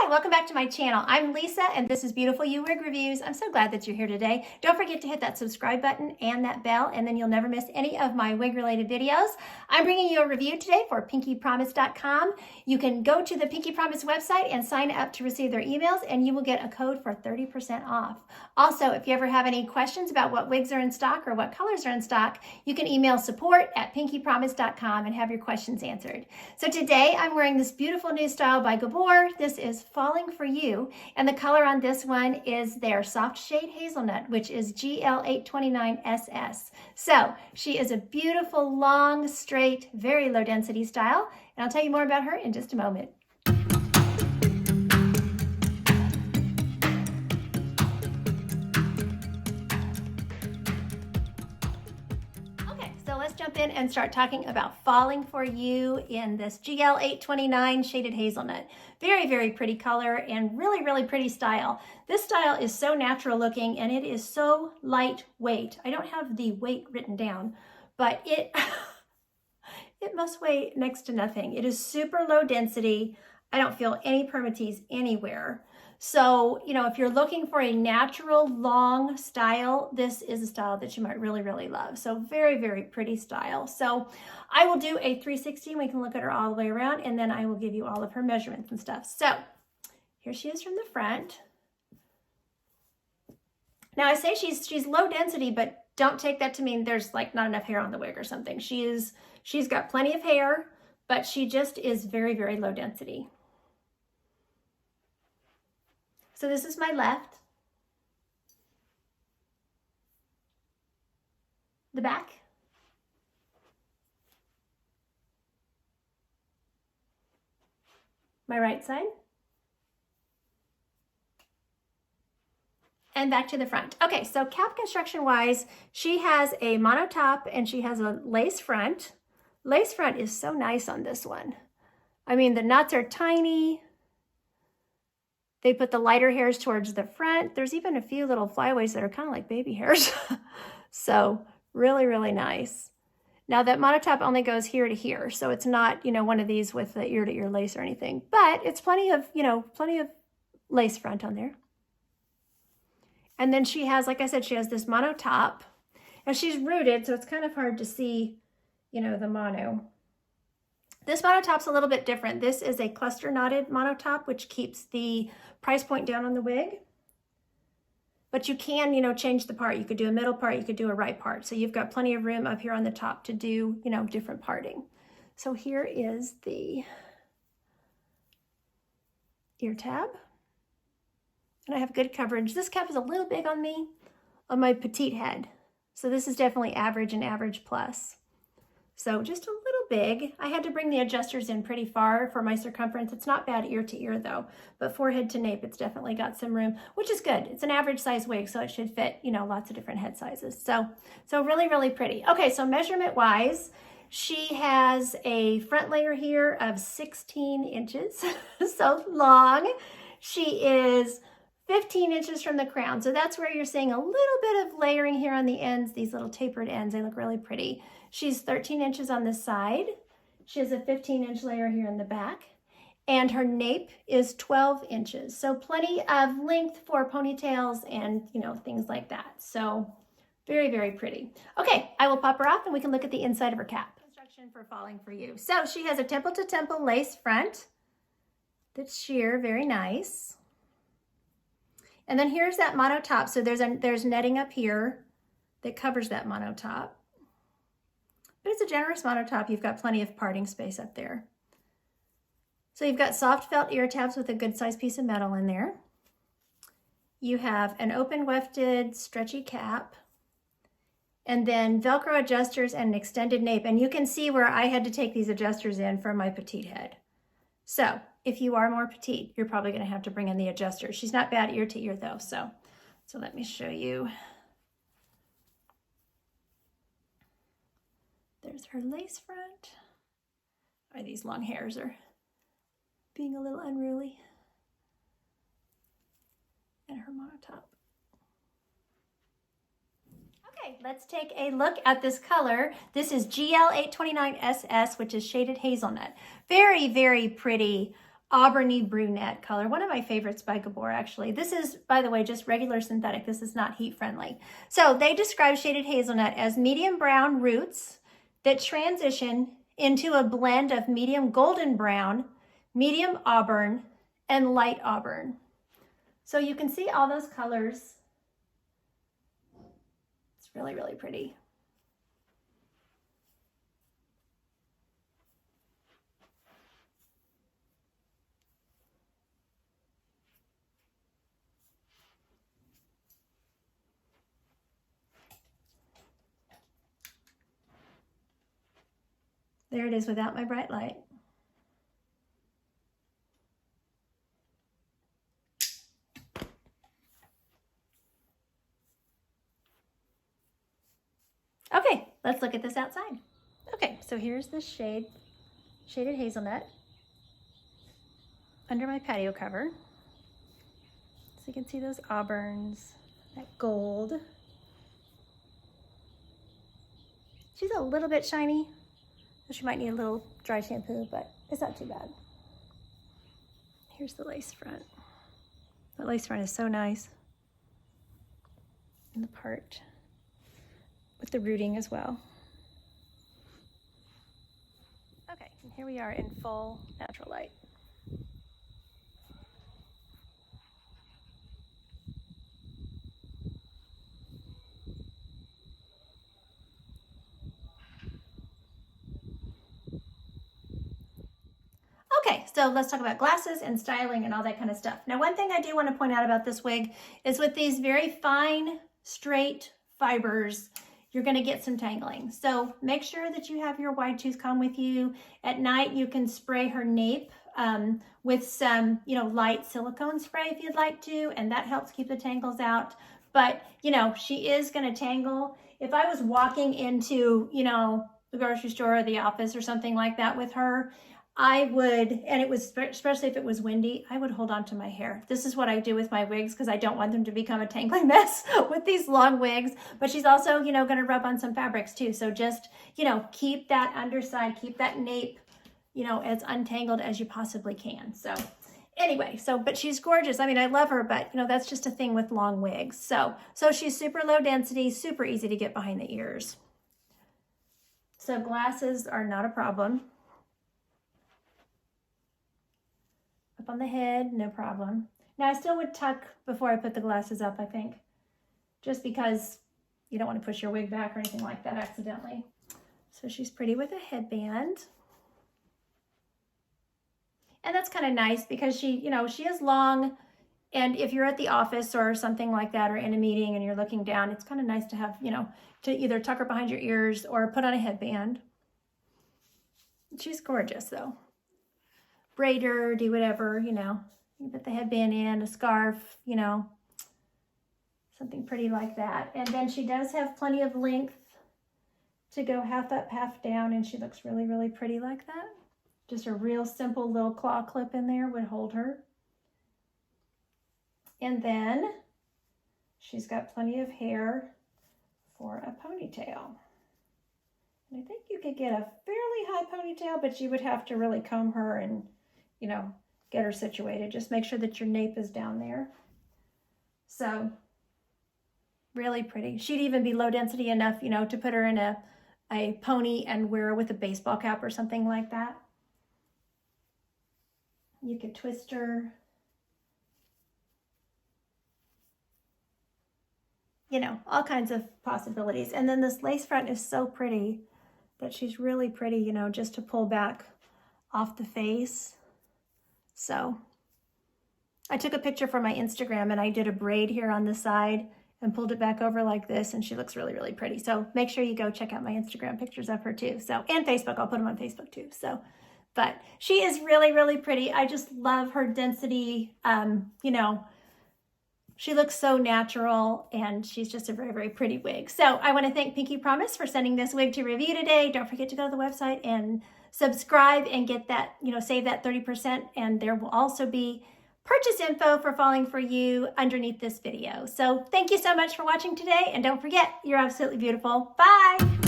welcome back to my channel. I'm Lisa and this is Beautiful You Wig Reviews. I'm so glad that you're here today. Don't forget to hit that subscribe button and that bell, and then you'll never miss any of my wig related videos. I'm bringing you a review today for pinkypromise.com. You can go to the Pinky Promise website and sign up to receive their emails, and you will get a code for 30% off. Also, if you ever have any questions about what wigs are in stock or what colors are in stock, you can email support@pinkypromise.com and have your questions answered. So today I'm wearing this beautiful new style by Gabor. This is Falling for You, and the color on this one is their soft shade Hazelnut, which is GL8 SS. So she is a beautiful, long, straight, very low density style, and I'll tell you more about her in just a moment. So let's jump in and start talking about Falling for You in this GL8 shaded Hazelnut. Very, very pretty color and really, really pretty style. This style is so natural looking and it is so lightweight. I don't have the weight written down, but it must weigh next to nothing. It is super low density. I don't feel any permatease anywhere. So, you know, if you're looking for a natural, long style, this is a style that you might really, really love. So very, very pretty style. So I will do a 360 and we can look at her all the way around, and then I will give you all of her measurements and stuff. So here she is from the front. Now I say she's low density, but don't take that to mean there's like not enough hair on the wig or something. She's got plenty of hair, but she just is very, very low density. So this is my left, the back, my right side, and back to the front. Okay, so cap construction wise, she has a mono top and she has a lace front. Lace front is so nice on this one. I mean, the knots are tiny. They put the lighter hairs towards the front. There's even a few little flyaways that are kind of like baby hairs. So really, really nice. Now that monotop only goes here to here. So it's not, you know, one of these with the ear to ear lace or anything, but it's plenty of, you know, plenty of lace front on there. And then she has, like I said, she has this mono top. Now she's rooted, so it's kind of hard to see, you know, the mono. This monotop's a little bit different. This is a cluster knotted monotop, which keeps the price point down on the wig. But you can, you know, change the part. You could do a middle part, you could do a right part. So you've got plenty of room up here on the top to do, you know, different parting. So here is the ear tab. And I have good coverage. This cap is a little big on me, on my petite head. So this is definitely average and average plus. So just a little big. I had to bring the adjusters in pretty far for my circumference. It's not bad ear to ear though, but forehead to nape, it's definitely got some room, which is good. It's an average size wig, so it should fit, you know, lots of different head sizes. So really, really pretty. Okay, so measurement wise, she has a front layer here of 16 inches, so long. She is 15 inches from the crown. So that's where you're seeing a little bit of layering here on the ends, these little tapered ends. They look really pretty. She's 13 inches on this side. She has a 15-inch layer here in the back. And her nape is 12 inches. So plenty of length for ponytails and, you know, things like that. So very, very pretty. Okay, I will pop her off and we can look at the inside of her cap. Construction for Falling for You. So she has a temple to temple lace front that's sheer, very nice. And then here's that mono top. So there's netting up here that covers that mono top. But it's a generous mono top. You've got plenty of parting space up there. So you've got soft felt ear tabs with a good sized piece of metal in there. You have an open wefted stretchy cap. And then Velcro adjusters and an extended nape. And you can see where I had to take these adjusters in for my petite head. So if you are more petite, you're probably going to have to bring in the adjuster. She's not bad ear to ear though. So let me show you. There's her lace front. Oh, these long hairs are being a little unruly. And her monotop. Okay, let's take a look at this color. This is GL8 SS, which is shaded hazelnut. Very, very pretty auburny brunette color. One of my favorites by Gabor, actually. This is, by the way, just regular synthetic. This is not heat friendly. So they describe shaded hazelnut as medium brown roots that transition into a blend of medium golden brown, medium auburn, and light auburn. So you can see all those colors. It's really, really pretty. There it is without my bright light. Okay, let's look at this outside. Okay, so here's the shaded hazelnut under my patio cover. So you can see those auburns, that gold. She's a little bit shiny. She might need a little dry shampoo, but it's not too bad. Here's the lace front. The lace front is so nice. And the part with the rooting as well. Okay, and here we are in full natural light. Okay, so let's talk about glasses and styling and all that kind of stuff. Now, one thing I do want to point out about this wig is with these very fine, straight fibers, you're going to get some tangling. So make sure that you have your wide tooth comb with you. At night, you can spray her nape with some, light silicone spray if you'd like to, and that helps keep the tangles out. But, she is going to tangle. If I was walking into, the grocery store or the office or something like that with her, I would, and it was, especially if it was windy, I would hold on to my hair. This is what I do with my wigs because I don't want them to become a tangling mess with these long wigs. But she's also, going to rub on some fabrics too. So just, keep that underside, keep that nape, as untangled as you possibly can. So anyway, but she's gorgeous. I mean, I love her, but that's just a thing with long wigs. So she's super low density, super easy to get behind the ears. So glasses are not a problem. Up on the head, no problem. Now I still would tuck before I put the glasses up, I think, just because you don't want to push your wig back or anything like that accidentally. So she's pretty with a headband. And that's kind of nice because she is long, and if you're at the office or something like that or in a meeting and you're looking down, it's kind of nice to have, to either tuck her behind your ears or put on a headband. She's gorgeous though. Braid her, do whatever, you put the headband in, a scarf, something pretty like that. And then she does have plenty of length to go half up, half down, and she looks really, really pretty like that. Just a real simple little claw clip in there would hold her. And then she's got plenty of hair for a ponytail. And I think you could get a fairly high ponytail, but you would have to really comb her and get her situated. Just make sure that your nape is down there. So really pretty. She'd even be low density enough, to put her in a pony and wear her with a baseball cap or something like that. You could twist her. All kinds of possibilities. And then this lace front is so pretty that she's really pretty, just to pull back off the face. So I took a picture for my Instagram and I did a braid here on the side and pulled it back over like this, and she looks really, really pretty. So make sure you go check out my Instagram pictures of her too. So, and Facebook, I'll put them on Facebook too. So, but she is really, really pretty. I just love her density. She looks so natural, and she's just a very, very pretty wig. So I want to thank Pinky Promise for sending this wig to review today. Don't forget to go to the website and subscribe and get that, save that 30%. And there will also be purchase info for Falling For You underneath this video. So thank you so much for watching today. And don't forget, you're absolutely beautiful. Bye.